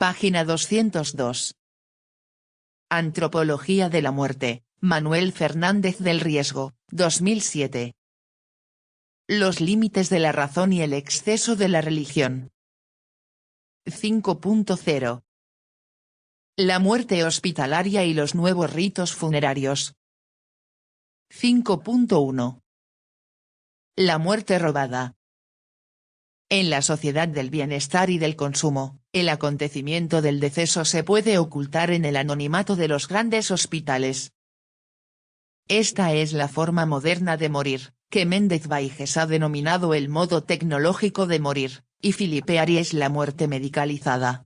Página 202. Antropología de la muerte, Manuel Fernández del Riesgo, 2007. Los límites de la razón y el exceso de la religión. 5.0. La muerte hospitalaria y los nuevos ritos funerarios. 5.1. La muerte robada. En la sociedad del bienestar y del consumo, el acontecimiento del deceso se puede ocultar en el anonimato de los grandes hospitales. Esta es la forma moderna de morir, que Méndez Baiges ha denominado el modo tecnológico de morir, y Filipe Aries la muerte medicalizada.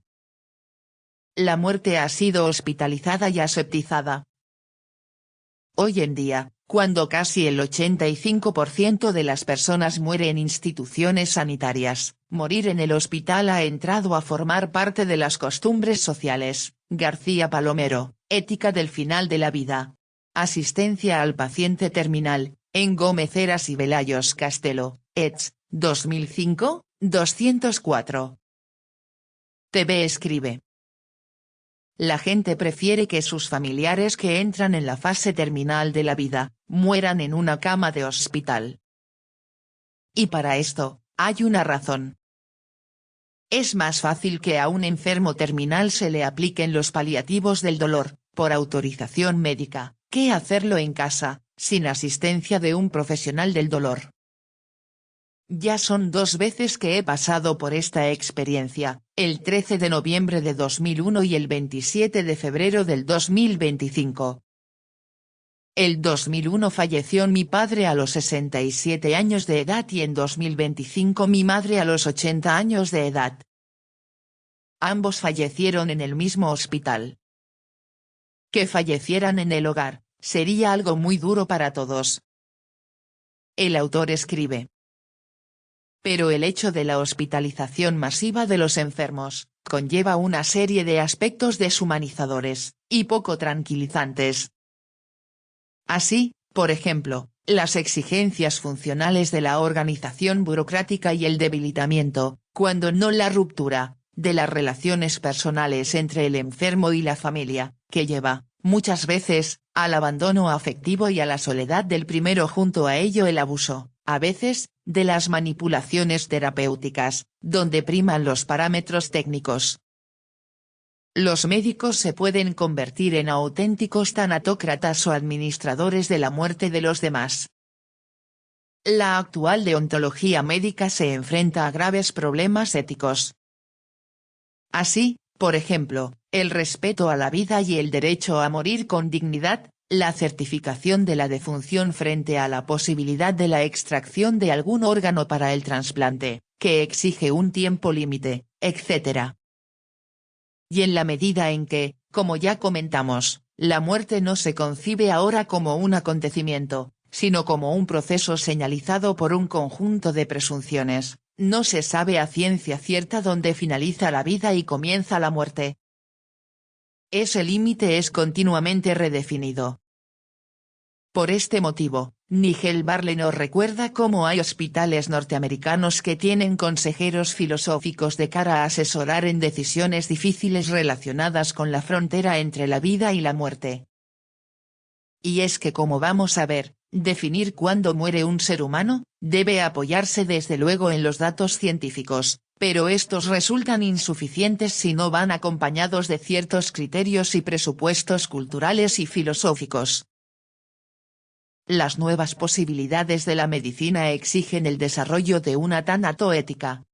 La muerte ha sido hospitalizada y aseptizada. Hoy en día, cuando casi el 85% de las personas muere en instituciones sanitarias, morir en el hospital ha entrado a formar parte de las costumbres sociales. García Palomero, Ética del final de la vida. Asistencia al paciente terminal, en Gómez Heras y Velayos Castelo, eds. 2005, 204. TV escribe. La gente prefiere que sus familiares que entran en la fase terminal de la vida, mueran en una cama de hospital. Y para esto, hay una razón. Es más fácil que a un enfermo terminal se le apliquen los paliativos del dolor, por autorización médica, que hacerlo en casa, sin asistencia de un profesional del dolor. Ya son 2 veces que he pasado por esta experiencia, el 13 de noviembre de 2001 y el 27 de febrero del 2025. El 2001 falleció mi padre a los 67 años de edad y en 2025 mi madre a los 80 años de edad. Ambos fallecieron en el mismo hospital. Que fallecieran en el hogar, sería algo muy duro para todos. El autor escribe. Pero el hecho de la hospitalización masiva de los enfermos, conlleva una serie de aspectos deshumanizadores, y poco tranquilizantes. Así, por ejemplo, las exigencias funcionales de la organización burocrática y el debilitamiento, cuando no la ruptura, de las relaciones personales entre el enfermo y la familia, que lleva, muchas veces, al abandono afectivo y a la soledad del primero junto a ello el abuso, a veces, de las manipulaciones terapéuticas, donde priman los parámetros técnicos. Los médicos se pueden convertir en auténticos tanatócratas o administradores de la muerte de los demás. La actual deontología médica se enfrenta a graves problemas éticos. Así, por ejemplo, el respeto a la vida y el derecho a morir con dignidad, la certificación de la defunción frente a la posibilidad de la extracción de algún órgano para el trasplante, que exige un tiempo límite, etc. Y en la medida en que, como ya comentamos, la muerte no se concibe ahora como un acontecimiento, sino como un proceso señalizado por un conjunto de presunciones, no se sabe a ciencia cierta dónde finaliza la vida y comienza la muerte. Ese límite es continuamente redefinido. Por este motivo, Nigel Barley nos recuerda cómo hay hospitales norteamericanos que tienen consejeros filosóficos de cara a asesorar en decisiones difíciles relacionadas con la frontera entre la vida y la muerte. Y es que, como vamos a ver, definir cuándo muere un ser humano, debe apoyarse desde luego en los datos científicos, pero estos resultan insuficientes si no van acompañados de ciertos criterios y presupuestos culturales y filosóficos. Las nuevas posibilidades de la medicina exigen el desarrollo de una tanatoética.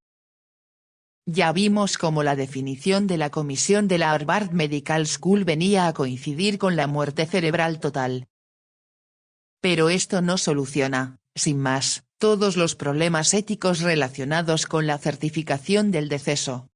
Ya vimos cómo la definición de la comisión de la Harvard Medical School venía a coincidir con la muerte cerebral total. Pero esto no soluciona, sin más, todos los problemas éticos relacionados con la certificación del deceso.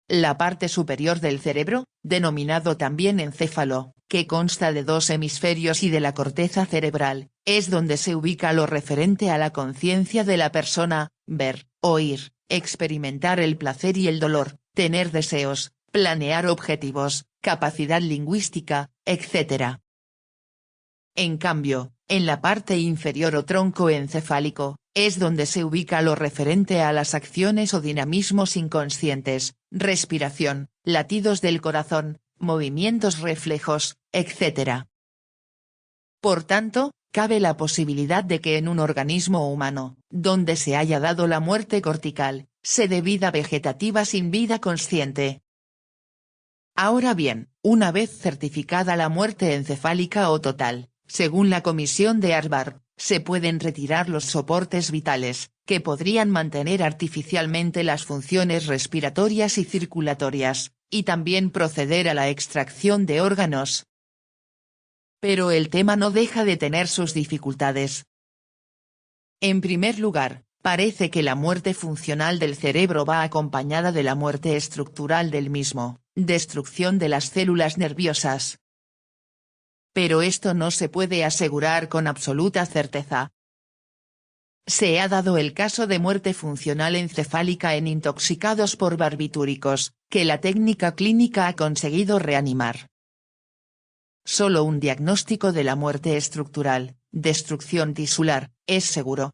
La parte superior del cerebro, denominado también encéfalo, que consta de 2 hemisferios y de la corteza cerebral, es donde se ubica lo referente a la conciencia de la persona, ver, oír, experimentar el placer y el dolor, tener deseos, planear objetivos, capacidad lingüística, etc. En cambio, en la parte inferior o tronco encefálico, es donde se ubica lo referente a las acciones o dinamismos inconscientes, respiración, latidos del corazón, movimientos reflejos, etc. Por tanto, cabe la posibilidad de que en un organismo humano, donde se haya dado la muerte cortical, se dé vida vegetativa sin vida consciente. Ahora bien, una vez certificada la muerte encefálica o total, según la Comisión de Harvard, se pueden retirar los soportes vitales, que podrían mantener artificialmente las funciones respiratorias y circulatorias, y también proceder a la extracción de órganos. Pero el tema no deja de tener sus dificultades. En primer lugar, parece que la muerte funcional del cerebro va acompañada de la muerte estructural del mismo, destrucción de las células nerviosas. Pero esto no se puede asegurar con absoluta certeza. Se ha dado el caso de muerte funcional encefálica en intoxicados por barbitúricos, que la técnica clínica ha conseguido reanimar. Solo un diagnóstico de la muerte estructural, destrucción tisular, es seguro.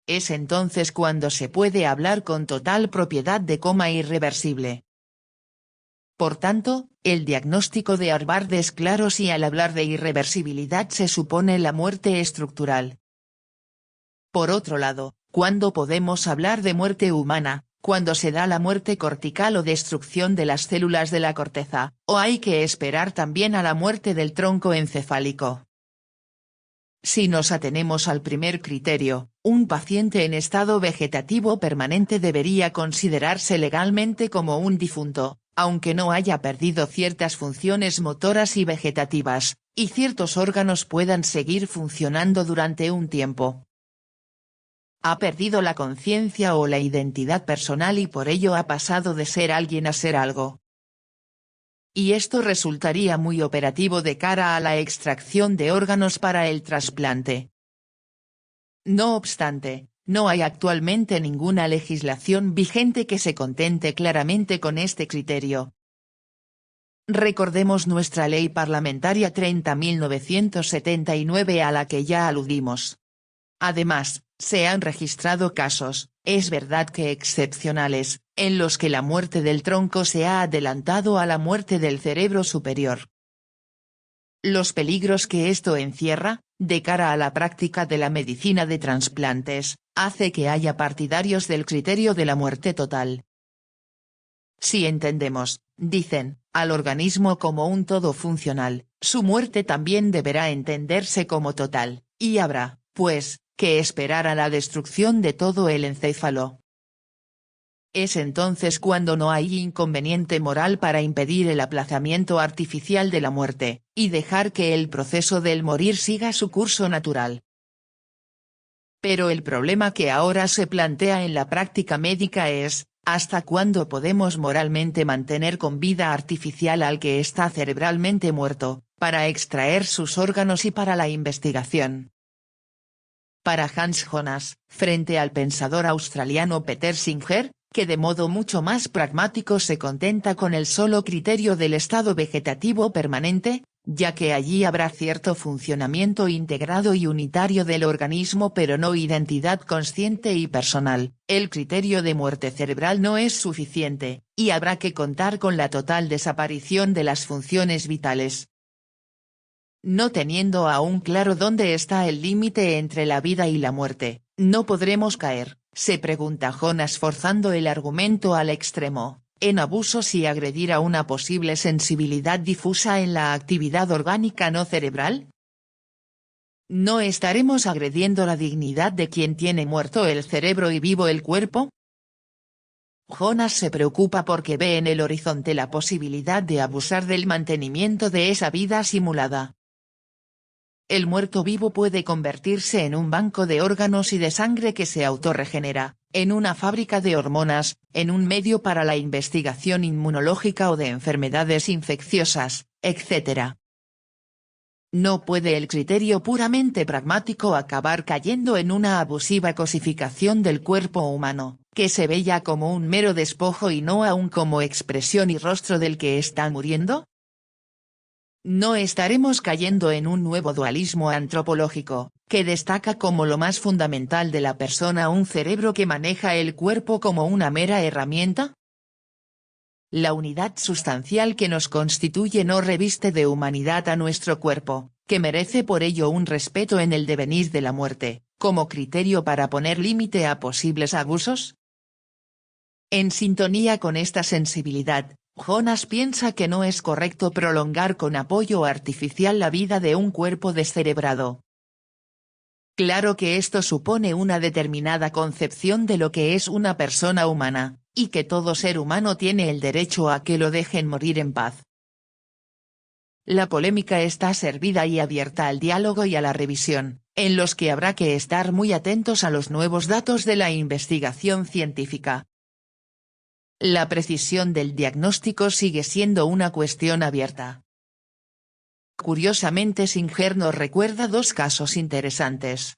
Es entonces cuando se puede hablar con total propiedad de coma irreversible. Por tanto, el diagnóstico de Harvard es claro si al hablar de irreversibilidad se supone la muerte estructural. Por otro lado, ¿cuándo podemos hablar de muerte humana? Cuando se da la muerte cortical o destrucción de las células de la corteza, o hay que esperar también a la muerte del tronco encefálico. Si nos atenemos al primer criterio, un paciente en estado vegetativo permanente debería considerarse legalmente como un difunto, aunque no haya perdido ciertas funciones motoras y vegetativas, y ciertos órganos puedan seguir funcionando durante un tiempo. Ha perdido la conciencia o la identidad personal y por ello ha pasado de ser alguien a ser algo. Y esto resultaría muy operativo de cara a la extracción de órganos para el trasplante. No obstante, no hay actualmente ninguna legislación vigente que se contente claramente con este criterio. Recordemos nuestra ley parlamentaria 30.979 a la que ya aludimos. Además, se han registrado casos, es verdad que excepcionales, en los que la muerte del tronco se ha adelantado a la muerte del cerebro superior. Los peligros que esto encierra, de cara a la práctica de la medicina de trasplantes, hace que haya partidarios del criterio de la muerte total. Si entendemos, dicen, al organismo como un todo funcional, su muerte también deberá entenderse como total, y habrá, pues, que esperar a la destrucción de todo el encéfalo. Es entonces cuando no hay inconveniente moral para impedir el aplazamiento artificial de la muerte, y dejar que el proceso del morir siga su curso natural. Pero el problema que ahora se plantea en la práctica médica es, ¿hasta cuándo podemos moralmente mantener con vida artificial al que está cerebralmente muerto, para extraer sus órganos y para la investigación? Para Hans Jonas, frente al pensador australiano Peter Singer, que de modo mucho más pragmático se contenta con el solo criterio del estado vegetativo permanente, ya que allí habrá cierto funcionamiento integrado y unitario del organismo pero no identidad consciente y personal, el criterio de muerte cerebral no es suficiente, y habrá que contar con la total desaparición de las funciones vitales. No teniendo aún claro dónde está el límite entre la vida y la muerte, no podremos caer, se pregunta Jonas forzando el argumento al extremo, en abusos y agredir a una posible sensibilidad difusa en la actividad orgánica no cerebral. ¿No estaremos agrediendo la dignidad de quien tiene muerto el cerebro y vivo el cuerpo? Jonas se preocupa porque ve en el horizonte la posibilidad de abusar del mantenimiento de esa vida simulada. El muerto vivo puede convertirse en un banco de órganos y de sangre que se autorregenera, en una fábrica de hormonas, en un medio para la investigación inmunológica o de enfermedades infecciosas, etc. No puede el criterio puramente pragmático acabar cayendo en una abusiva cosificación del cuerpo humano, que se ve ya como un mero despojo y no aún como expresión y rostro del que está muriendo. No estaremos cayendo en un nuevo dualismo antropológico, que destaca como lo más fundamental de la persona un cerebro que maneja el cuerpo como una mera herramienta. la unidad sustancial que nos constituye no reviste de humanidad a nuestro cuerpo, que merece por ello un respeto en el devenir de la muerte, como criterio para poner límite a posibles abusos? En sintonía con esta sensibilidad, Jonas piensa que no es correcto prolongar con apoyo artificial la vida de un cuerpo descerebrado. Claro que esto supone una determinada concepción de lo que es una persona humana, y que todo ser humano tiene el derecho a que lo dejen morir en paz. La polémica está servida y abierta al diálogo y a la revisión, en los que habrá que estar muy atentos a los nuevos datos de la investigación científica. La precisión del diagnóstico sigue siendo una cuestión abierta. Curiosamente Singer nos recuerda dos casos interesantes.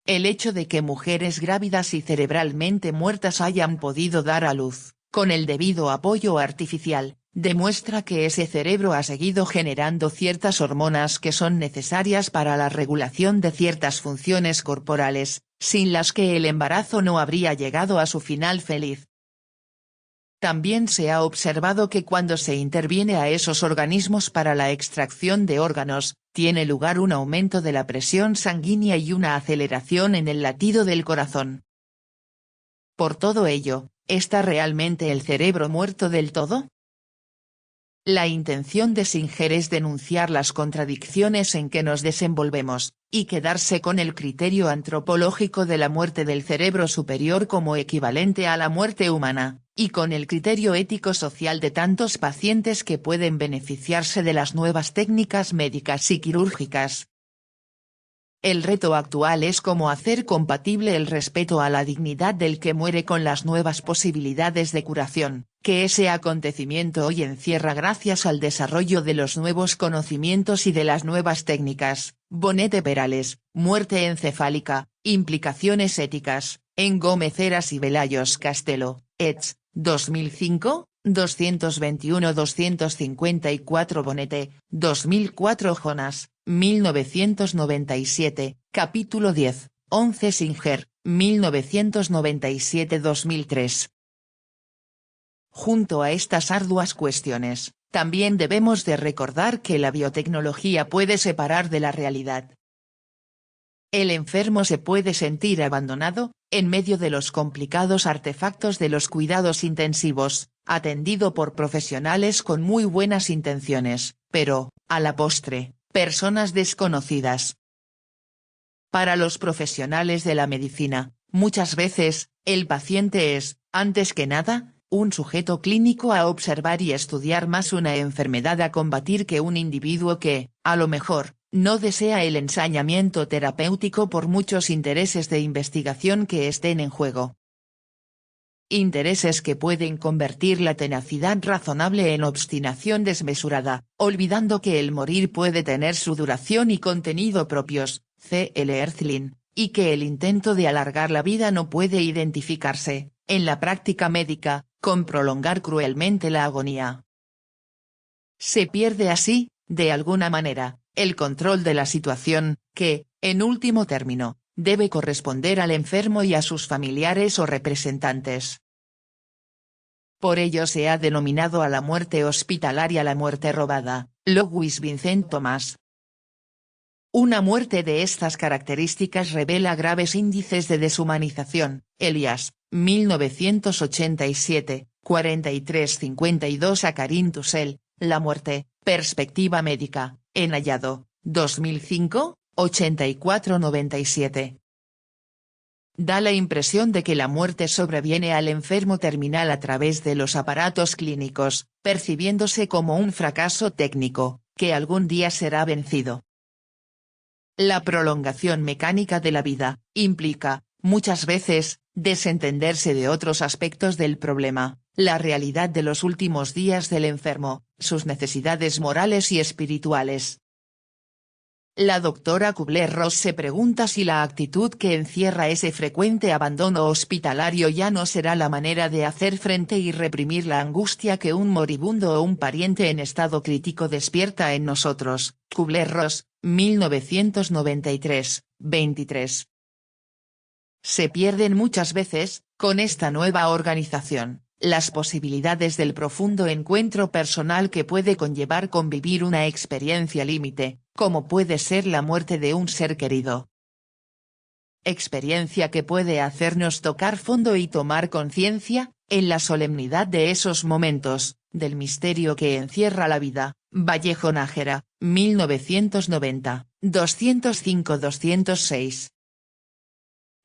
El hecho de que mujeres grávidas y cerebralmente muertas hayan podido dar a luz, con el debido apoyo artificial, demuestra que ese cerebro ha seguido generando ciertas hormonas que son necesarias para la regulación de ciertas funciones corporales, sin las que el embarazo no habría llegado a su final feliz. También se ha observado que cuando se interviene a esos organismos para la extracción de órganos, tiene lugar un aumento de la presión sanguínea y una aceleración en el latido del corazón. Por todo ello, ¿está realmente el cerebro muerto del todo? La intención de Singer es denunciar las contradicciones en que nos desenvolvemos, y quedarse con el criterio antropológico de la muerte del cerebro superior como equivalente a la muerte humana, y con el criterio ético-social de tantos pacientes que pueden beneficiarse de las nuevas técnicas médicas y quirúrgicas. El reto actual es cómo hacer compatible el respeto a la dignidad del que muere con las nuevas posibilidades de curación, que ese acontecimiento hoy encierra gracias al desarrollo de los nuevos conocimientos y de las nuevas técnicas. Bonete Perales, muerte encefálica, implicaciones éticas, en Gómez Heras y Velayos Castelo, eds. 2005, 221-254 Bonete, 2004 Jonas, 1997, capítulo 10, 11 Singer, 1997-2003. Junto a estas arduas cuestiones, también debemos de recordar que la biotecnología puede separar de la realidad. El enfermo se puede sentir abandonado, en medio de los complicados artefactos de los cuidados intensivos, atendido por profesionales con muy buenas intenciones, pero, a la postre, personas desconocidas. Para los profesionales de la medicina, muchas veces, el paciente es, antes que nada, un sujeto clínico a observar y estudiar más una enfermedad a combatir que un individuo que, a lo mejor, no desea el ensañamiento terapéutico por muchos intereses de investigación que estén en juego. Intereses que pueden convertir la tenacidad razonable en obstinación desmesurada, olvidando que el morir puede tener su duración y contenido propios, C. L. Erzlin, y que el intento de alargar la vida no puede identificarse, en la práctica médica, con prolongar cruelmente la agonía. Se pierde así, de alguna manera, el control de la situación, que, en último término, debe corresponder al enfermo y a sus familiares o representantes. Por ello se ha denominado a la muerte hospitalaria la muerte robada, Louis Vincent Thomas. Una muerte de estas características revela graves índices de deshumanización, Elias, 1987, 43-52 a Karin Tussell, La muerte, perspectiva médica, en Hallado, 2005, 84-97. Da la impresión de que la muerte sobreviene al enfermo terminal a través de los aparatos clínicos, percibiéndose como un fracaso técnico, que algún día será vencido. La prolongación mecánica de la vida, implica, muchas veces, desentenderse de otros aspectos del problema, la realidad de los últimos días del enfermo, sus necesidades morales y espirituales. La doctora Kubler-Ross se pregunta si la actitud que encierra ese frecuente abandono hospitalario ya no será la manera de hacer frente y reprimir la angustia que un moribundo o un pariente en estado crítico despierta en nosotros. Kubler-Ross, 1993, 23. Se pierden muchas veces, con esta nueva organización, las posibilidades del profundo encuentro personal que puede conllevar convivir una experiencia límite, como puede ser la muerte de un ser querido. Experiencia que puede hacernos tocar fondo y tomar conciencia, en la solemnidad de esos momentos, del misterio que encierra la vida. Vallejo Nájera, 1990, 205-206.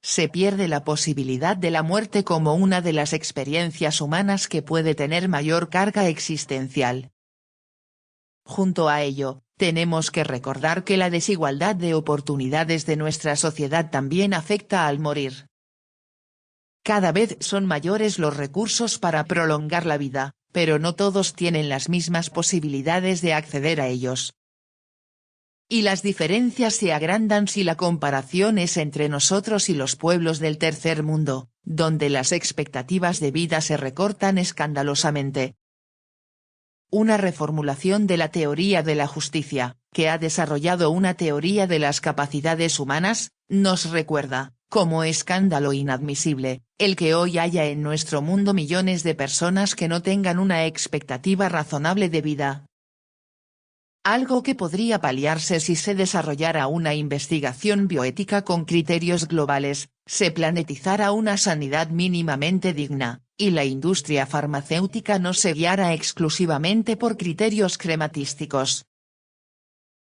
Se pierde la posibilidad de la muerte como una de las experiencias humanas que puede tener mayor carga existencial. Junto a ello, tenemos que recordar que la desigualdad de oportunidades de nuestra sociedad también afecta al morir. Cada vez son mayores los recursos para prolongar la vida, pero no todos tienen las mismas posibilidades de acceder a ellos. Y las diferencias se agrandan si la comparación es entre nosotros y los pueblos del tercer mundo, donde las expectativas de vida se recortan escandalosamente. Una reformulación de la teoría de la justicia, que ha desarrollado una teoría de las capacidades humanas, nos recuerda, como escándalo inadmisible, el que hoy haya en nuestro mundo millones de personas que no tengan una expectativa razonable de vida. Algo que podría paliarse si se desarrollara una investigación bioética con criterios globales, se planetizara una sanidad mínimamente digna, y la industria farmacéutica no se guiara exclusivamente por criterios crematísticos.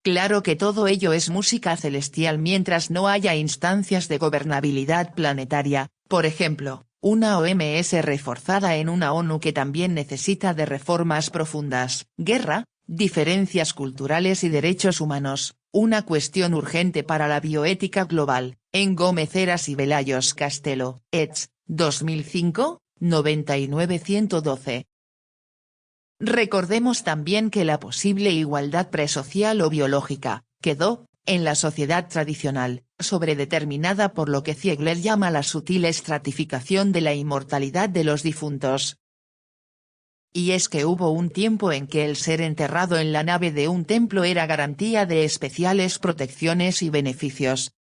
Claro que todo ello es música celestial mientras no haya instancias de gobernabilidad planetaria, por ejemplo, una OMS reforzada en una ONU que también necesita de reformas profundas. Guerra, diferencias culturales y derechos humanos, una cuestión urgente para la bioética global, en Gómez Heras y Velayos Castelo, eds. 2005, 99-112. Recordemos también que la posible igualdad presocial o biológica, quedó, en la sociedad tradicional, sobredeterminada por lo que Ziegler llama la sutil estratificación de la inmortalidad de los difuntos. Y es que hubo un tiempo en que el ser enterrado en la nave de un templo era garantía de especiales protecciones y beneficios.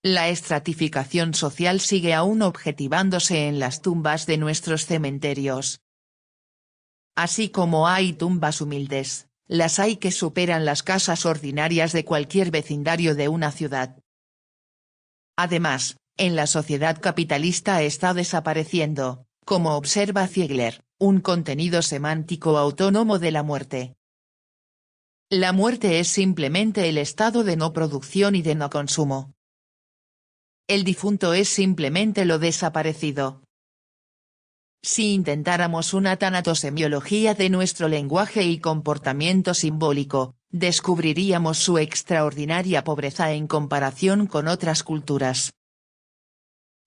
La estratificación social sigue aún objetivándose en las tumbas de nuestros cementerios. Así como hay tumbas humildes, las hay que superan las casas ordinarias de cualquier vecindario de una ciudad. Además, en la sociedad capitalista está desapareciendo, como observa Ziegler, un contenido semántico autónomo de la muerte. La muerte es simplemente el estado de no producción y de no consumo. El difunto es simplemente lo desaparecido. Si intentáramos una tanatosemiología de nuestro lenguaje y comportamiento simbólico, descubriríamos su extraordinaria pobreza en comparación con otras culturas.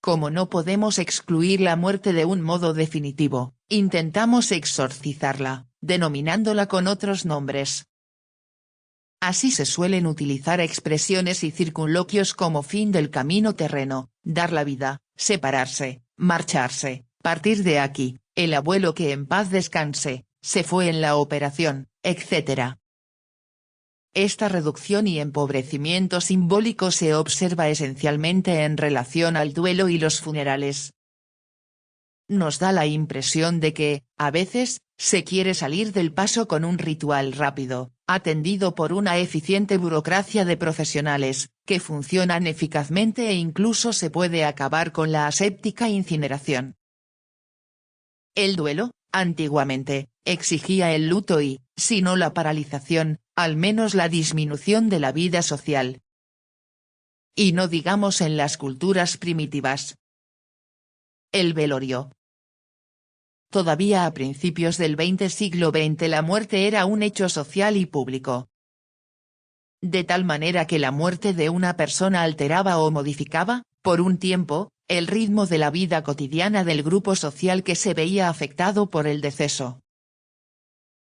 Como no podemos excluir la muerte de un modo definitivo, intentamos exorcizarla, denominándola con otros nombres. Así se suelen utilizar expresiones y circunloquios como fin del camino terreno, dar la vida, separarse, marcharse, partir de aquí, el abuelo que en paz descanse, se fue en la operación, etc. Esta reducción y empobrecimiento simbólico se observa esencialmente en relación al duelo y los funerales. Nos da la impresión de que, a veces, se quiere salir del paso con un ritual rápido, atendido por una eficiente burocracia de profesionales, que funcionan eficazmente e incluso se puede acabar con la aséptica incineración. El duelo, antiguamente, exigía el luto y, si no la paralización, al menos la disminución de la vida social. Y no digamos en las culturas primitivas. El velorio. Todavía a principios del siglo XX la muerte era un hecho social y público. De tal manera que la muerte de una persona alteraba o modificaba, por un tiempo, el ritmo de la vida cotidiana del grupo social que se veía afectado por el deceso.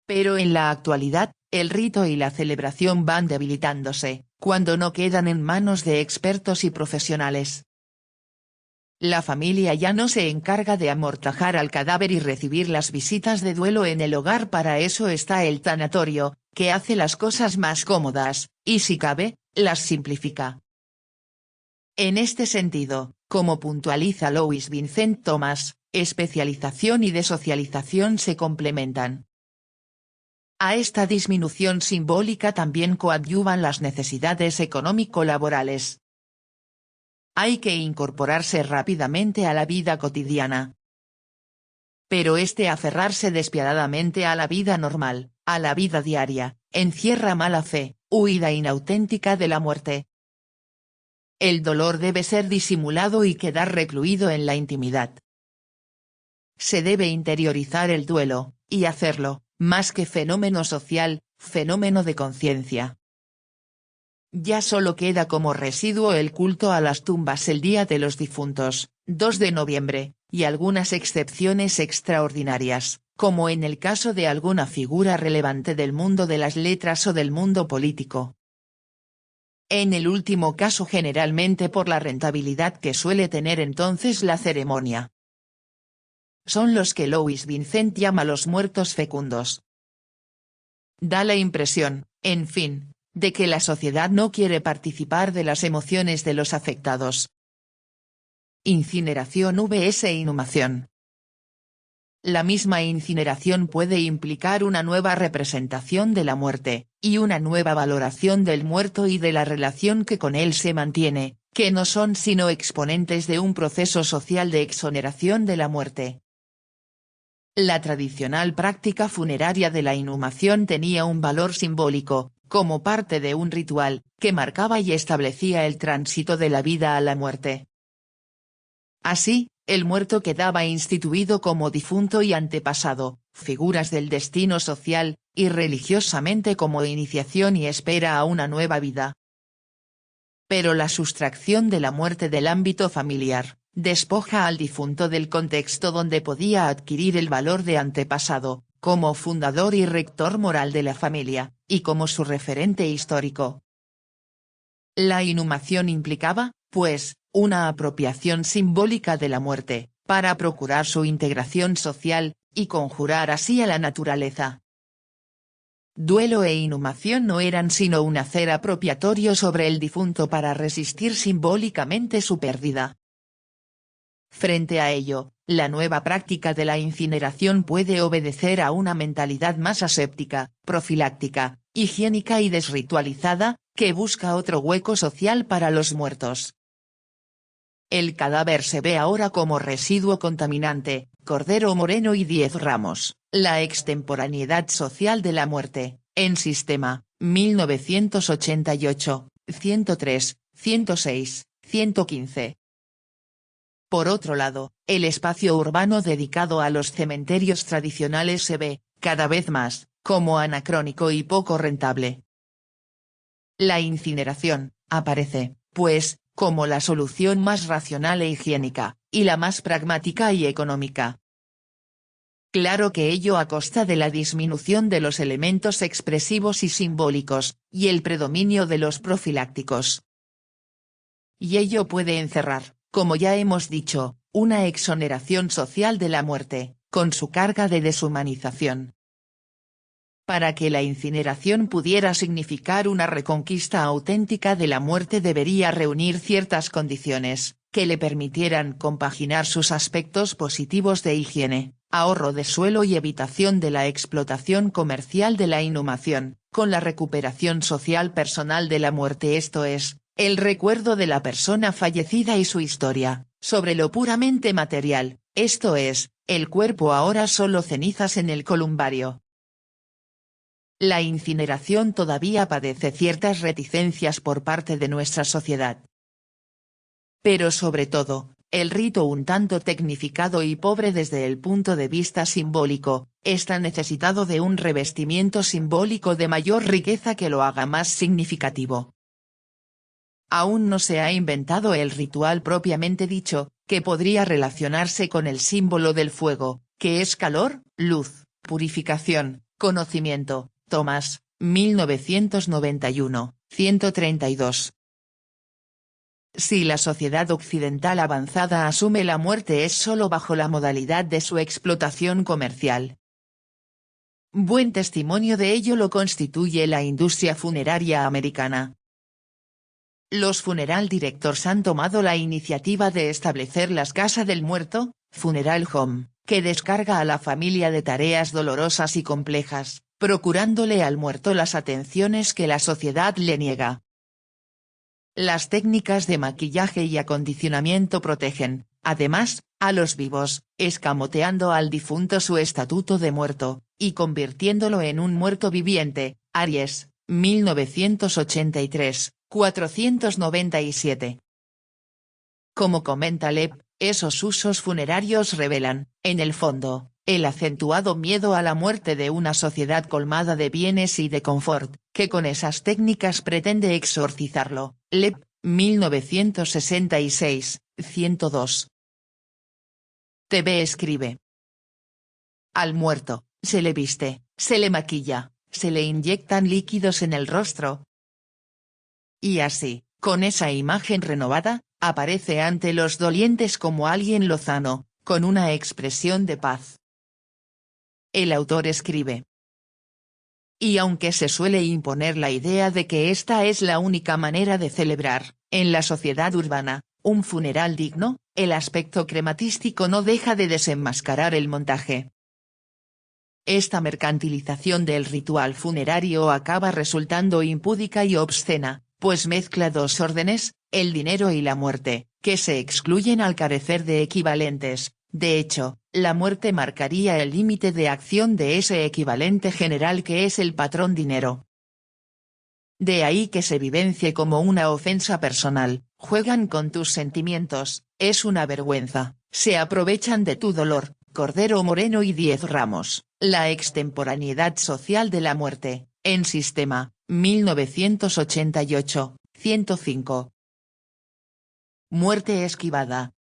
Pero en la actualidad, el rito y la celebración van debilitándose, cuando no quedan en manos de expertos y profesionales. La familia ya no se encarga de amortajar al cadáver y recibir las visitas de duelo en el hogar, para eso está el tanatorio, que hace las cosas más cómodas, y si cabe, las simplifica. En este sentido, como puntualiza Louis Vincent Thomas, especialización y desocialización se complementan. A esta disminución simbólica también coadyuvan las necesidades económico-laborales. Hay que incorporarse rápidamente a la vida cotidiana. Pero este aferrarse despiadadamente a la vida normal, a la vida diaria, encierra mala fe, huida inauténtica de la muerte. El dolor debe ser disimulado y quedar recluido en la intimidad. Se debe interiorizar el duelo, y hacerlo, más que fenómeno social, fenómeno de conciencia. Ya solo queda como residuo el culto a las tumbas el Día de los Difuntos, 2 de noviembre, y algunas excepciones extraordinarias, como en el caso de alguna figura relevante del mundo de las letras o del mundo político. En el último caso generalmente por la rentabilidad que suele tener entonces la ceremonia. Son los que Louis Vincent llama los muertos fecundos. Da la impresión, en fin, de que la sociedad no quiere participar de las emociones de los afectados. Incineración vs inhumación. La misma incineración puede implicar una nueva representación de la muerte, y una nueva valoración del muerto y de la relación que con él se mantiene, que no son sino exponentes de un proceso social de exoneración de la muerte. La tradicional práctica funeraria de la inhumación tenía un valor simbólico, como parte de un ritual, que marcaba y establecía el tránsito de la vida a la muerte. Así, el muerto quedaba instituido como difunto y antepasado, figuras del destino social, y religiosamente como iniciación y espera a una nueva vida. Pero la sustracción de la muerte del ámbito familiar, despoja al difunto del contexto donde podía adquirir el valor de antepasado, como fundador y rector moral de la familia, y como su referente histórico. La inhumación implicaba, pues, una apropiación simbólica de la muerte, para procurar su integración social, y conjurar así a la naturaleza. Duelo e inhumación no eran sino un hacer apropiatorio sobre el difunto para resistir simbólicamente su pérdida. Frente a ello, la nueva práctica de la incineración puede obedecer a una mentalidad más aséptica, profiláctica, higiénica y desritualizada, que busca otro hueco social para los muertos. El cadáver se ve ahora como residuo contaminante, Cordero Moreno y 10 Ramos, La extemporaneidad social de la muerte, en Sistema, 1988, 103, 106, 115. Por otro lado, el espacio urbano dedicado a los cementerios tradicionales se ve, cada vez más, como anacrónico y poco rentable. La incineración, aparece, pues, como la solución más racional e higiénica, y la más pragmática y económica. Claro que ello a costa de la disminución de los elementos expresivos y simbólicos, y el predominio de los profilácticos. Y ello puede encerrar, como ya hemos dicho, una exoneración social de la muerte, con su carga de deshumanización. Para que la incineración pudiera significar una reconquista auténtica de la muerte debería reunir ciertas condiciones, que le permitieran compaginar sus aspectos positivos de higiene, ahorro de suelo y evitación de la explotación comercial de la inhumación, con la recuperación social personal de la muerte, esto es, el recuerdo de la persona fallecida y su historia, sobre lo puramente material, esto es, el cuerpo ahora solo cenizas en el columbario. La incineración todavía padece ciertas reticencias por parte de nuestra sociedad. Pero sobre todo, el rito un tanto tecnificado y pobre desde el punto de vista simbólico, está necesitado de un revestimiento simbólico de mayor riqueza que lo haga más significativo. Aún no se ha inventado el ritual propiamente dicho, que podría relacionarse con el símbolo del fuego, que es calor, luz, purificación, conocimiento. Thomas, 1991, 132. Si la sociedad occidental avanzada asume la muerte es solo bajo la modalidad de su explotación comercial. Buen testimonio de ello lo constituye la industria funeraria americana. Los funeral directors han tomado la iniciativa de establecer las casas del muerto, Funeral Home, que descarga a la familia de tareas dolorosas y complejas, procurándole al muerto las atenciones que la sociedad le niega. Las técnicas de maquillaje y acondicionamiento protegen, además, a los vivos, escamoteando al difunto su estatuto de muerto, y convirtiéndolo en un muerto viviente. Aries, 1983, 497. Como comenta Lepp, esos usos funerarios revelan, en el fondo, el acentuado miedo a la muerte de una sociedad colmada de bienes y de confort, que con esas técnicas pretende exorcizarlo. Lepp, 1966, 102. TV escribe. Al muerto, se le viste, se le maquilla, se le inyectan líquidos en el rostro. Y así, con esa imagen renovada, aparece ante los dolientes como alguien lozano, con una expresión de paz. El autor escribe. Y aunque se suele imponer la idea de que esta es la única manera de celebrar, en la sociedad urbana, un funeral digno, el aspecto crematístico no deja de desenmascarar el montaje. Esta mercantilización del ritual funerario acaba resultando impúdica y obscena, pues mezcla dos órdenes, el dinero y la muerte, que se excluyen al carecer de equivalentes. De hecho, la muerte marcaría el límite de acción de ese equivalente general que es el patrón dinero. De ahí que se vivencie como una ofensa personal, juegan con tus sentimientos, es una vergüenza, se aprovechan de tu dolor, Cordero Moreno y 10 Ramos, la extemporaneidad social de la muerte, en Sistema, 1988, 105. Muerte esquivada.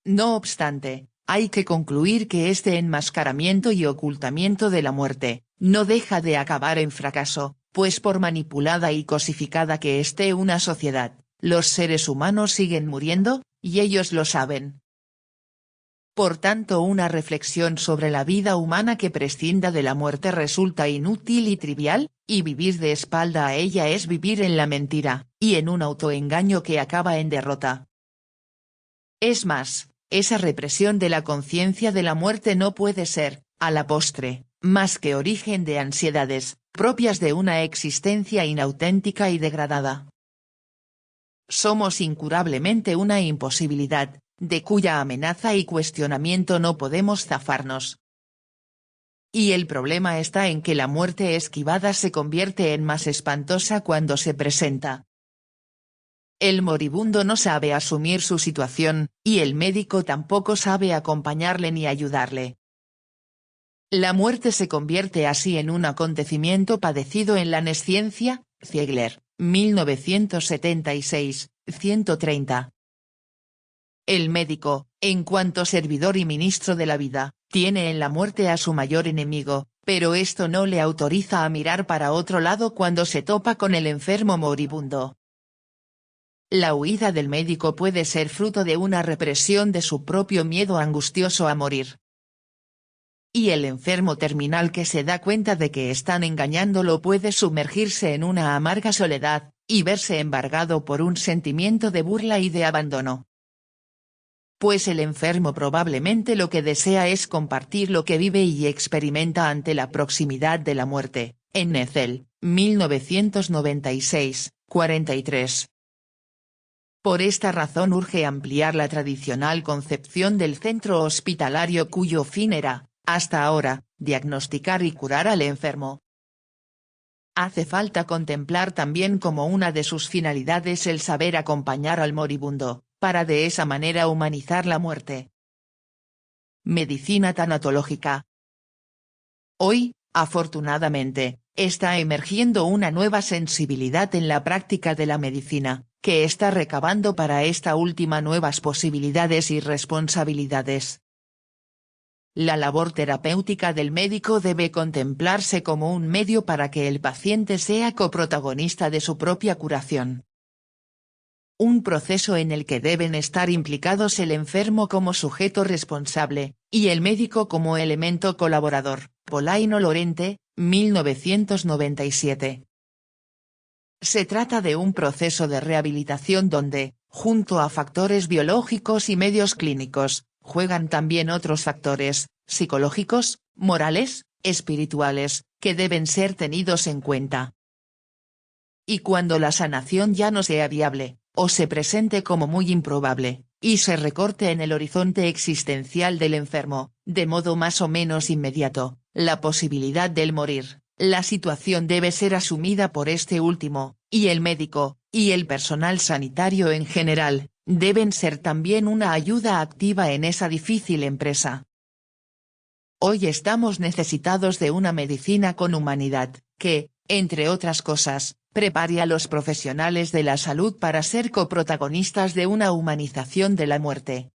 No obstante, hay que concluir que este enmascaramiento y ocultamiento de la muerte, no deja de acabar en fracaso, pues por manipulada y cosificada que esté una sociedad, los seres humanos siguen muriendo, y ellos lo saben. Por tanto, una reflexión sobre la vida humana que prescinda de la muerte resulta inútil y trivial, y vivir de espalda a ella es vivir en la mentira, y en un autoengaño que acaba en derrota. Es más, esa represión de la conciencia de la muerte no puede ser, a la postre, más que origen de ansiedades, propias de una existencia inauténtica y degradada. Somos incurablemente una imposibilidad, de cuya amenaza y cuestionamiento no podemos zafarnos. Y el problema está en que la muerte esquivada se convierte en más espantosa cuando se presenta. El moribundo no sabe asumir su situación, y el médico tampoco sabe acompañarle ni ayudarle. La muerte se convierte así en un acontecimiento padecido en la nesciencia. Ziegler, 1976, 130. El médico, en cuanto servidor y ministro de la vida, tiene en la muerte a su mayor enemigo, pero esto no le autoriza a mirar para otro lado cuando se topa con el enfermo moribundo. La huida del médico puede ser fruto de una represión de su propio miedo angustioso a morir. Y el enfermo terminal que se da cuenta de que están engañándolo puede sumergirse en una amarga soledad, y verse embargado por un sentimiento de burla y de abandono. Pues el enfermo probablemente lo que desea es compartir lo que vive y experimenta ante la proximidad de la muerte. En Netzel, 1996, 43. Por esta razón urge ampliar la tradicional concepción del centro hospitalario cuyo fin era, hasta ahora, diagnosticar y curar al enfermo. Hace falta contemplar también como una de sus finalidades el saber acompañar al moribundo, para de esa manera humanizar la muerte. Medicina tanatológica. Hoy, afortunadamente, está emergiendo una nueva sensibilidad en la práctica de la medicina, que está recabando para esta última nuevas posibilidades y responsabilidades. La labor terapéutica del médico debe contemplarse como un medio para que el paciente sea coprotagonista de su propia curación. Un proceso en el que deben estar implicados el enfermo como sujeto responsable, y el médico como elemento colaborador. Polaino Lorente, 1997. Se trata de un proceso de rehabilitación donde, junto a factores biológicos y medios clínicos, juegan también otros factores, psicológicos, morales, espirituales, que deben ser tenidos en cuenta. Y cuando la sanación ya no sea viable, o se presente como muy improbable, y se recorte en el horizonte existencial del enfermo, de modo más o menos inmediato, la posibilidad del morir, la situación debe ser asumida por este último, y el médico, y el personal sanitario en general, deben ser también una ayuda activa en esa difícil empresa. Hoy estamos necesitados de una medicina con humanidad, que, entre otras cosas, prepare a los profesionales de la salud para ser coprotagonistas de una humanización de la muerte.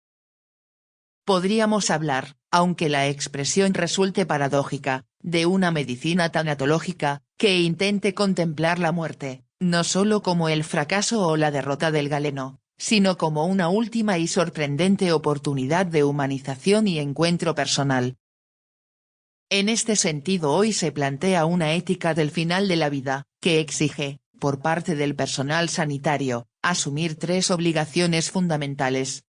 Podríamos hablar, aunque la expresión resulte paradójica, de una medicina tanatológica, que intente contemplar la muerte, no solo como el fracaso o la derrota del galeno, sino como una última y sorprendente oportunidad de humanización y encuentro personal. En este sentido hoy se plantea una ética del final de la vida, que exige, por parte del personal sanitario, asumir tres obligaciones fundamentales.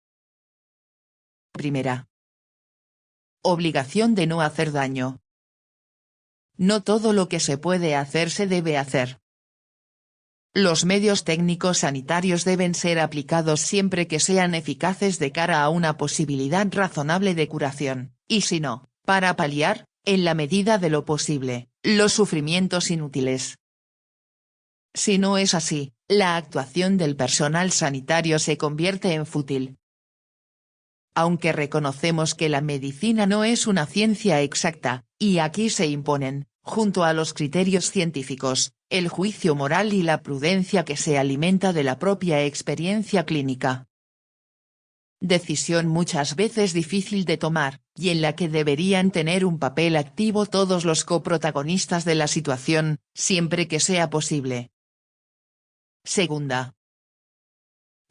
Primera. Obligación de no hacer daño. No todo lo que se puede hacer se debe hacer. Los medios técnicos sanitarios deben ser aplicados siempre que sean eficaces de cara a una posibilidad razonable de curación, y si no, para paliar, en la medida de lo posible, los sufrimientos inútiles. Si no es así, la actuación del personal sanitario se convierte en fútil. Aunque reconocemos que la medicina no es una ciencia exacta, y aquí se imponen, junto a los criterios científicos, el juicio moral y la prudencia que se alimenta de la propia experiencia clínica. Decisión muchas veces difícil de tomar, y en la que deberían tener un papel activo todos los coprotagonistas de la situación, siempre que sea posible. Segunda.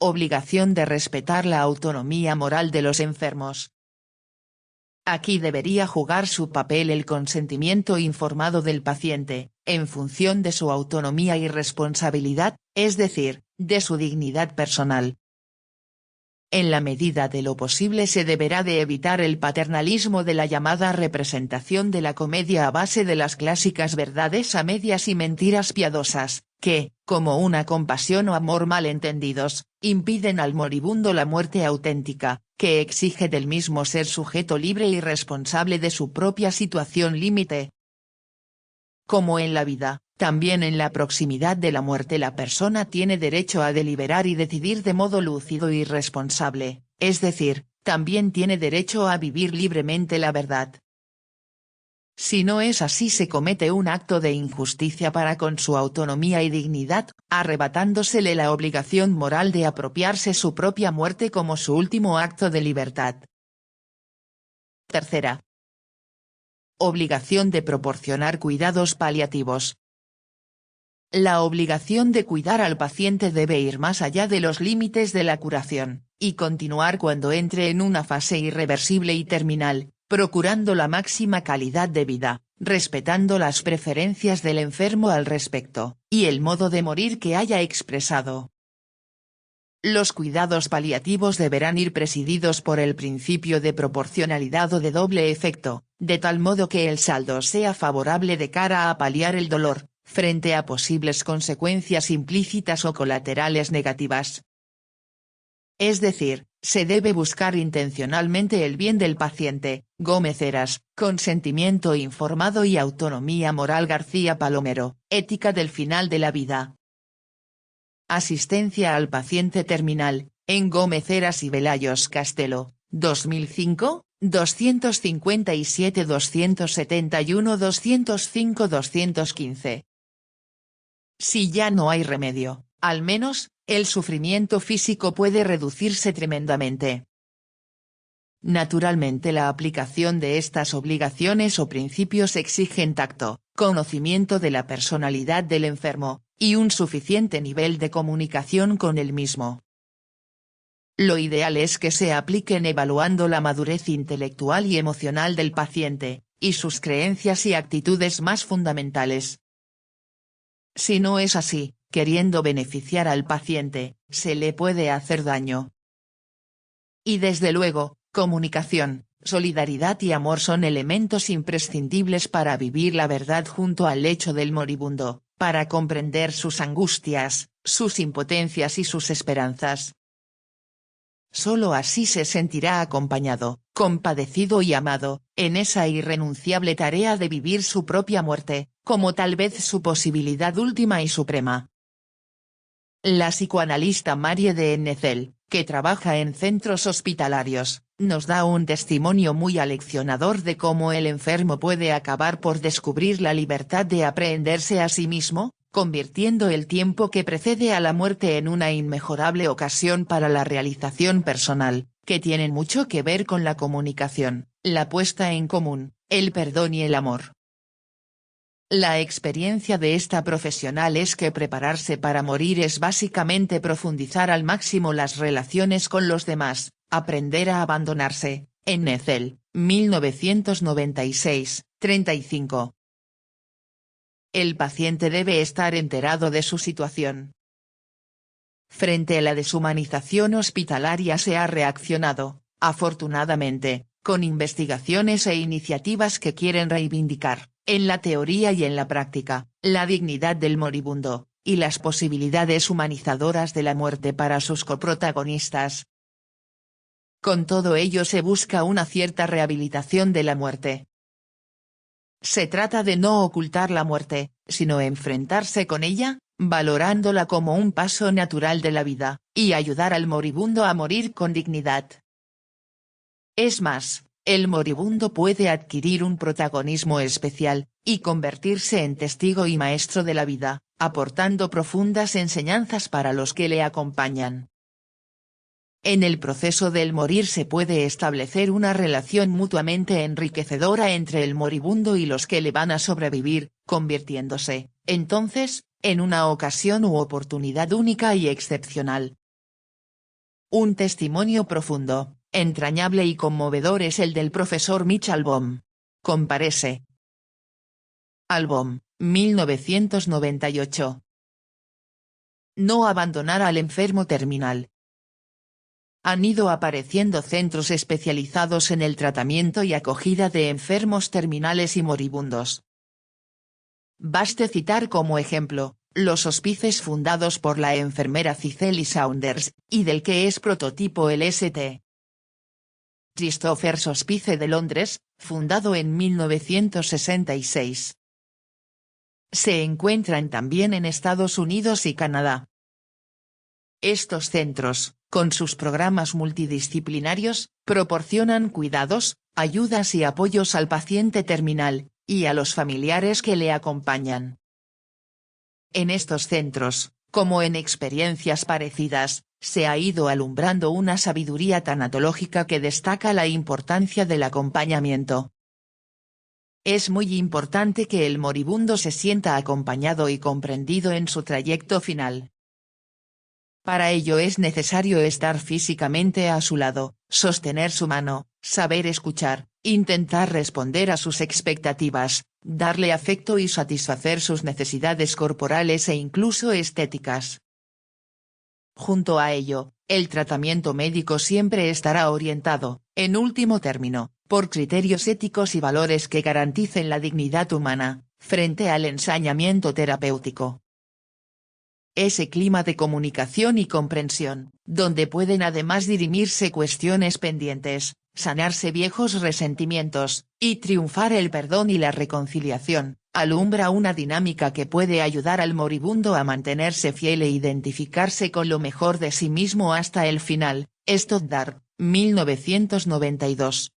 Obligación de respetar la autonomía moral de los enfermos. Aquí debería jugar su papel el consentimiento informado del paciente, en función de su autonomía y responsabilidad, es decir, de su dignidad personal. En la medida de lo posible se deberá de evitar el paternalismo de la llamada representación de la comedia a base de las clásicas verdades a medias y mentiras piadosas, que, como una compasión o amor mal entendidos, impiden al moribundo la muerte auténtica, que exige del mismo ser sujeto libre y responsable de su propia situación límite. Como en la vida, también en la proximidad de la muerte la persona tiene derecho a deliberar y decidir de modo lúcido y responsable, es decir, también tiene derecho a vivir libremente la verdad. Si no es así se comete un acto de injusticia para con su autonomía y dignidad, arrebatándosele la obligación moral de apropiarse su propia muerte como su último acto de libertad. Tercera. Obligación de proporcionar cuidados paliativos. La obligación de cuidar al paciente debe ir más allá de los límites de la curación, y continuar cuando entre en una fase irreversible y terminal, procurando la máxima calidad de vida, respetando las preferencias del enfermo al respecto, y el modo de morir que haya expresado. Los cuidados paliativos deberán ir presididos por el principio de proporcionalidad o de doble efecto, de tal modo que el saldo sea favorable de cara a paliar el dolor, frente a posibles consecuencias implícitas o colaterales negativas. Es decir, se debe buscar intencionalmente el bien del paciente. Gómez Heras, Consentimiento informado y autonomía moral. García Palomero, Ética del final de la vida. Asistencia al paciente terminal, en Gómez Heras y Velayos Castelo, 2005, 257 271 205 215. Si ya no hay remedio, al menos, el sufrimiento físico puede reducirse tremendamente. Naturalmente la aplicación de estas obligaciones o principios exigen tacto, conocimiento de la personalidad del enfermo, y un suficiente nivel de comunicación con el mismo. Lo ideal es que se apliquen evaluando la madurez intelectual y emocional del paciente, y sus creencias y actitudes más fundamentales. Si no es así, queriendo beneficiar al paciente, se le puede hacer daño. Y desde luego, Comunicación, solidaridad y amor son elementos imprescindibles para vivir la verdad junto al lecho del moribundo, para comprender sus angustias, sus impotencias y sus esperanzas. Solo así se sentirá acompañado, compadecido y amado, en esa irrenunciable tarea de vivir su propia muerte, como tal vez su posibilidad última y suprema. La psicoanalista Marie de Ennecel, que trabaja en centros hospitalarios, nos da un testimonio muy aleccionador de cómo el enfermo puede acabar por descubrir la libertad de aprehenderse a sí mismo, convirtiendo el tiempo que precede a la muerte en una inmejorable ocasión para la realización personal, que tienen mucho que ver con la comunicación, la puesta en común, el perdón y el amor. La experiencia de esta profesional es que prepararse para morir es básicamente profundizar al máximo las relaciones con los demás, aprender a abandonarse. Ennecel, 1996, 35. El paciente debe estar enterado de su situación. Frente a la deshumanización hospitalaria se ha reaccionado, afortunadamente, con investigaciones e iniciativas que quieren reivindicar, en la teoría y en la práctica, la dignidad del moribundo, y las posibilidades humanizadoras de la muerte para sus coprotagonistas. Con todo ello se busca una cierta rehabilitación de la muerte. Se trata de no ocultar la muerte, sino enfrentarse con ella, valorándola como un paso natural de la vida, y ayudar al moribundo a morir con dignidad. Es más, el moribundo puede adquirir un protagonismo especial, y convertirse en testigo y maestro de la vida, aportando profundas enseñanzas para los que le acompañan. En el proceso del morir se puede establecer una relación mutuamente enriquecedora entre el moribundo y los que le van a sobrevivir, convirtiéndose, entonces, en una ocasión u oportunidad única y excepcional. Un testimonio profundo, entrañable y conmovedor es el del profesor Mitch Albom. Comparece. Albom, 1998. No abandonar al enfermo terminal. Han ido apareciendo centros especializados en el tratamiento y acogida de enfermos terminales y moribundos. Baste citar como ejemplo, los hospices fundados por la enfermera Cicely Saunders, y del que es prototipo el St. Christopher's Hospice de Londres, fundado en 1966. Se encuentran también en Estados Unidos y Canadá. Estos centros, con sus programas multidisciplinarios, proporcionan cuidados, ayudas y apoyos al paciente terminal, y a los familiares que le acompañan. En estos centros, como en experiencias parecidas, se ha ido alumbrando una sabiduría tanatológica que destaca la importancia del acompañamiento. Es muy importante que el moribundo se sienta acompañado y comprendido en su trayecto final. Para ello es necesario estar físicamente a su lado, sostener su mano, saber escuchar, intentar responder a sus expectativas, darle afecto y satisfacer sus necesidades corporales e incluso estéticas. Junto a ello, el tratamiento médico siempre estará orientado, en último término, por criterios éticos y valores que garanticen la dignidad humana, frente al ensañamiento terapéutico. Ese clima de comunicación y comprensión, donde pueden además dirimirse cuestiones pendientes, sanarse viejos resentimientos, y triunfar el perdón y la reconciliación, alumbra una dinámica que puede ayudar al moribundo a mantenerse fiel e identificarse con lo mejor de sí mismo hasta el final. Stoddard, 1992.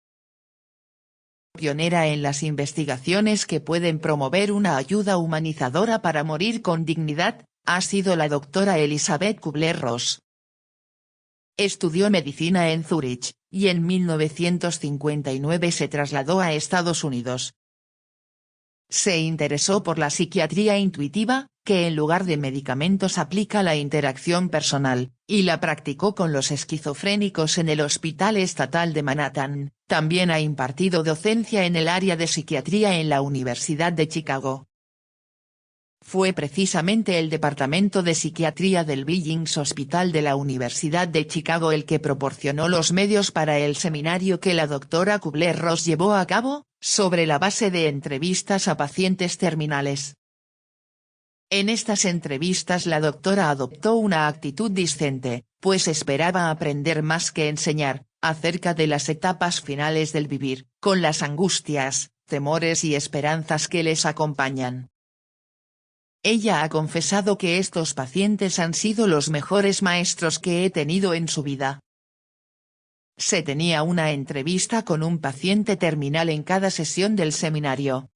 Pionera en las investigaciones que pueden promover una ayuda humanizadora para morir con dignidad, ha sido la doctora Elisabeth Kubler-Ross. Estudió medicina en Zúrich, y en 1959 se trasladó a Estados Unidos. Se interesó por la psiquiatría intuitiva, que en lugar de medicamentos aplica la interacción personal, y la practicó con los esquizofrénicos en el Hospital Estatal de Manhattan. También ha impartido docencia en el área de psiquiatría en la Universidad de Chicago. fue precisamente el Departamento de Psiquiatría del Billings Hospital de la Universidad de Chicago el que proporcionó los medios para el seminario que la doctora Kubler-Ross llevó a cabo, sobre la base de entrevistas a pacientes terminales. En estas entrevistas la doctora adoptó una actitud discente, pues esperaba aprender más que enseñar, acerca de las etapas finales del vivir, con las angustias, temores y esperanzas que les acompañan. Ella ha confesado que estos pacientes han sido los mejores maestros que he tenido en su vida. Se tenía una entrevista con un paciente terminal en cada sesión del seminario.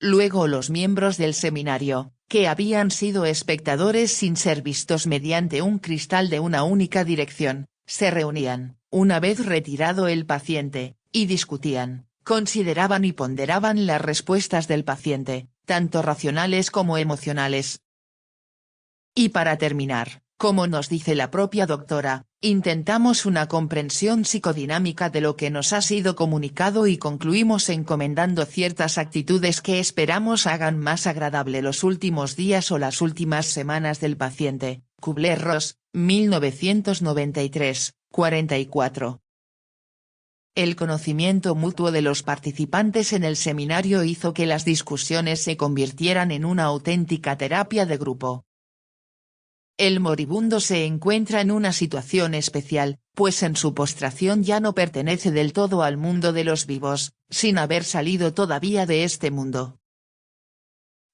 Luego los miembros del seminario, que habían sido espectadores sin ser vistos mediante un cristal de una única dirección, se reunían, una vez retirado el paciente, y discutían, consideraban y ponderaban las respuestas del paciente, tanto racionales como emocionales. Y para terminar, como nos dice la propia doctora, intentamos una comprensión psicodinámica de lo que nos ha sido comunicado y concluimos encomendando ciertas actitudes que esperamos hagan más agradable los últimos días o las últimas semanas del paciente. Kubler-Ross, 1993, 44. El conocimiento mutuo de los participantes en el seminario hizo que las discusiones se convirtieran en una auténtica terapia de grupo. El moribundo se encuentra en una situación especial, pues en su postración ya no pertenece del todo al mundo de los vivos, sin haber salido todavía de este mundo.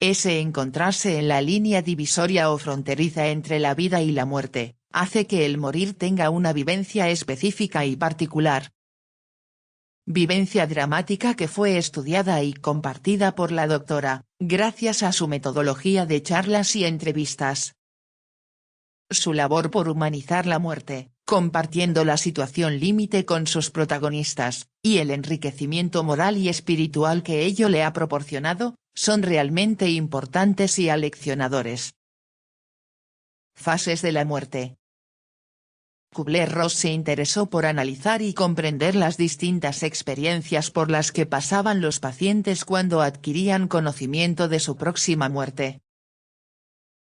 Ese encontrarse en la línea divisoria o fronteriza entre la vida y la muerte, hace que el morir tenga una vivencia específica y particular. Vivencia dramática que fue estudiada y compartida por la doctora, gracias a su metodología de charlas y entrevistas. Su labor por humanizar la muerte, compartiendo la situación límite con sus protagonistas, y el enriquecimiento moral y espiritual que ello le ha proporcionado, son realmente importantes y aleccionadores. Fases de la muerte. Kubler-Ross se interesó por analizar y comprender las distintas experiencias por las que pasaban los pacientes cuando adquirían conocimiento de su próxima muerte.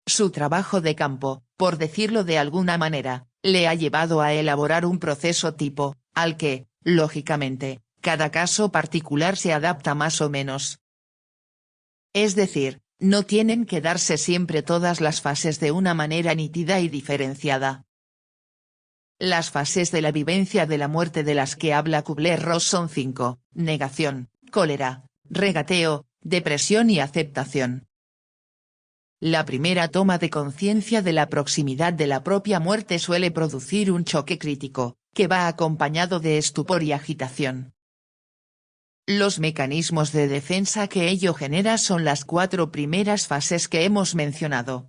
Su trabajo de campo, por decirlo de alguna manera, le ha llevado a elaborar un proceso tipo, al que, lógicamente, cada caso particular se adapta más o menos. Es decir, no tienen que darse siempre todas las fases de una manera nítida y diferenciada. Las fases de la vivencia de la muerte de las que habla Kubler-Ross son 5, negación, cólera, regateo, depresión y aceptación. La primera toma de conciencia de la proximidad de la propia muerte suele producir un choque crítico, que va acompañado de estupor y agitación. Los mecanismos de defensa que ello genera son las 4 primeras fases que hemos mencionado.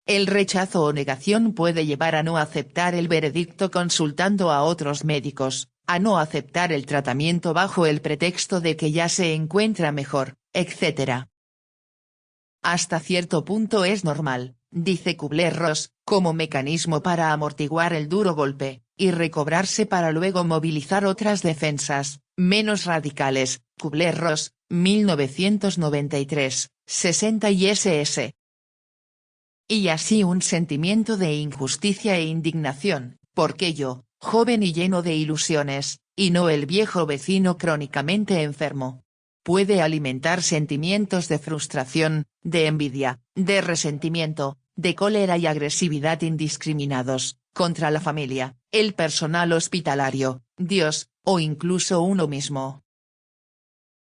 El rechazo o negación puede llevar a no aceptar el veredicto consultando a otros médicos, a no aceptar el tratamiento bajo el pretexto de que ya se encuentra mejor, etc. Hasta cierto punto es normal, dice Kubler-Ross, como mecanismo para amortiguar el duro golpe, y recobrarse para luego movilizar otras defensas, menos radicales. Kubler-Ross, 1993, 60 y ss. Y así un sentimiento de injusticia e indignación, porque yo, joven y lleno de ilusiones, y no el viejo vecino crónicamente enfermo. Puede alimentar sentimientos de frustración, de envidia, de resentimiento, de cólera y agresividad indiscriminados, contra la familia, el personal hospitalario, Dios, o incluso uno mismo.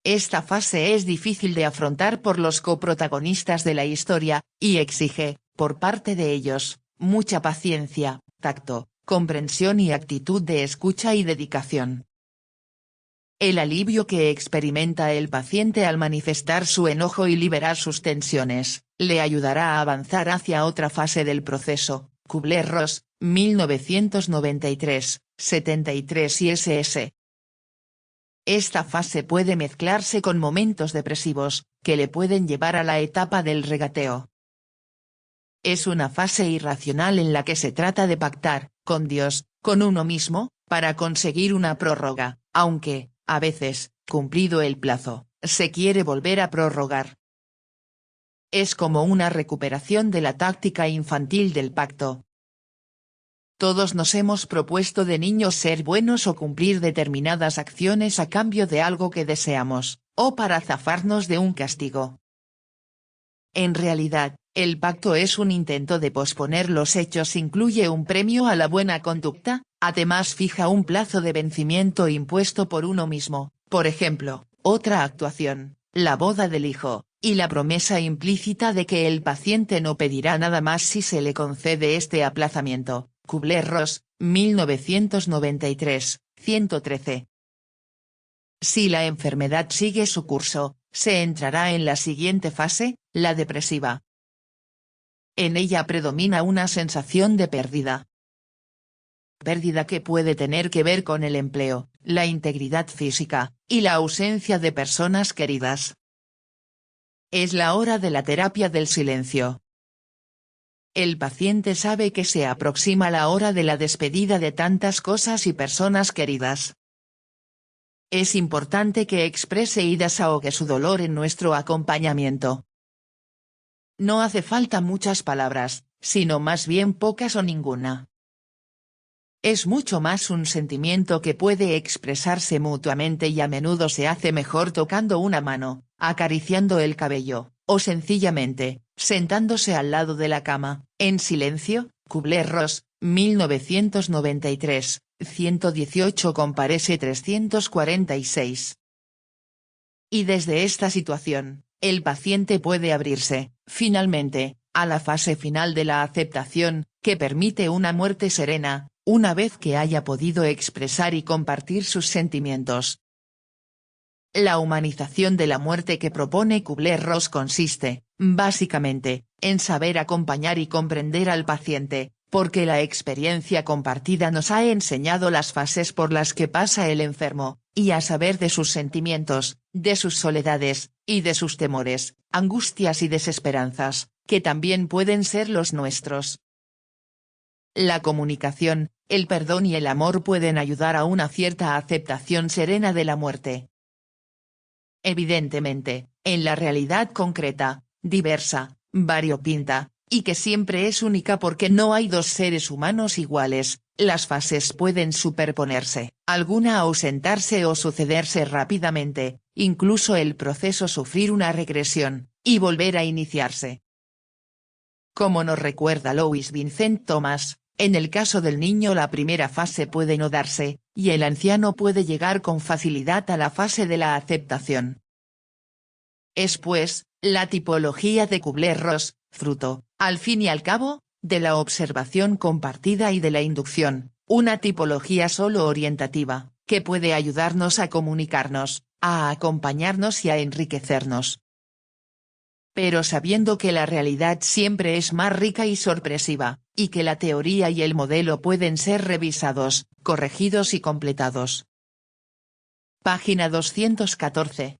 Esta fase es difícil de afrontar por los coprotagonistas de la historia, y exige, por parte de ellos, mucha paciencia, tacto, comprensión y actitud de escucha y dedicación. El alivio que experimenta el paciente al manifestar su enojo y liberar sus tensiones, le ayudará a avanzar hacia otra fase del proceso. Kubler-Ross, 1993, 73 y ss. Esta fase puede mezclarse con momentos depresivos, que le pueden llevar a la etapa del regateo. Es una fase irracional en la que se trata de pactar, con Dios, con uno mismo, para conseguir una prórroga, aunque, a veces, cumplido el plazo, se quiere volver a prorrogar. es como una recuperación de la táctica infantil del pacto. Todos nos hemos propuesto de niños ser buenos o cumplir determinadas acciones a cambio de algo que deseamos, o para zafarnos de un castigo. En realidad, el pacto es un intento de posponer los hechos, incluye un premio a la buena conducta, además fija un plazo de vencimiento impuesto por uno mismo, por ejemplo, otra actuación, la boda del hijo, y la promesa implícita de que el paciente no pedirá nada más si se le concede este aplazamiento. Kubler-Ross, 1993, 113. Si la enfermedad sigue su curso, se entrará en la siguiente fase, la depresiva. En ella predomina una sensación de pérdida. Pérdida que puede tener que ver con el empleo, la integridad física, y la ausencia de personas queridas. Es la hora de la terapia del silencio. El paciente sabe que se aproxima la hora de la despedida de tantas cosas y personas queridas. Es importante que exprese y desahogue su dolor en nuestro acompañamiento. No hace falta muchas palabras, sino más bien pocas o ninguna. Es mucho más un sentimiento que puede expresarse mutuamente y a menudo se hace mejor tocando una mano, acariciando el cabello, o sencillamente, sentándose al lado de la cama, en silencio. Kubler-Ross, 1993, 118 comparece 346. Y desde esta situación, el paciente puede abrirse, finalmente, a la fase final de la aceptación, que permite una muerte serena, una vez que haya podido expresar y compartir sus sentimientos. La humanización de la muerte que propone Kubler-Ross consiste, básicamente, en saber acompañar y comprender al paciente, porque la experiencia compartida nos ha enseñado las fases por las que pasa el enfermo, y a saber de sus sentimientos, de sus soledades, y de sus temores, angustias y desesperanzas, que también pueden ser los nuestros. La comunicación, el perdón y el amor pueden ayudar a una cierta aceptación serena de la muerte. Evidentemente, en la realidad concreta, diversa, variopinta, y que siempre es única porque no hay dos seres humanos iguales, las fases pueden superponerse, alguna ausentarse o sucederse rápidamente, incluso el proceso sufrir una regresión, y volver a iniciarse. Como nos recuerda Louis Vincent Thomas, en el caso del niño la primera fase puede no darse, y el anciano puede llegar con facilidad a la fase de la aceptación. Es pues, la tipología de Kubler-Ross, fruto, al fin y al cabo, de la observación compartida y de la inducción, una tipología solo orientativa, que puede ayudarnos a comunicarnos, a acompañarnos y a enriquecernos. Pero sabiendo que la realidad siempre es más rica y sorpresiva, y que la teoría y el modelo pueden ser revisados, corregidos y completados. Página 214.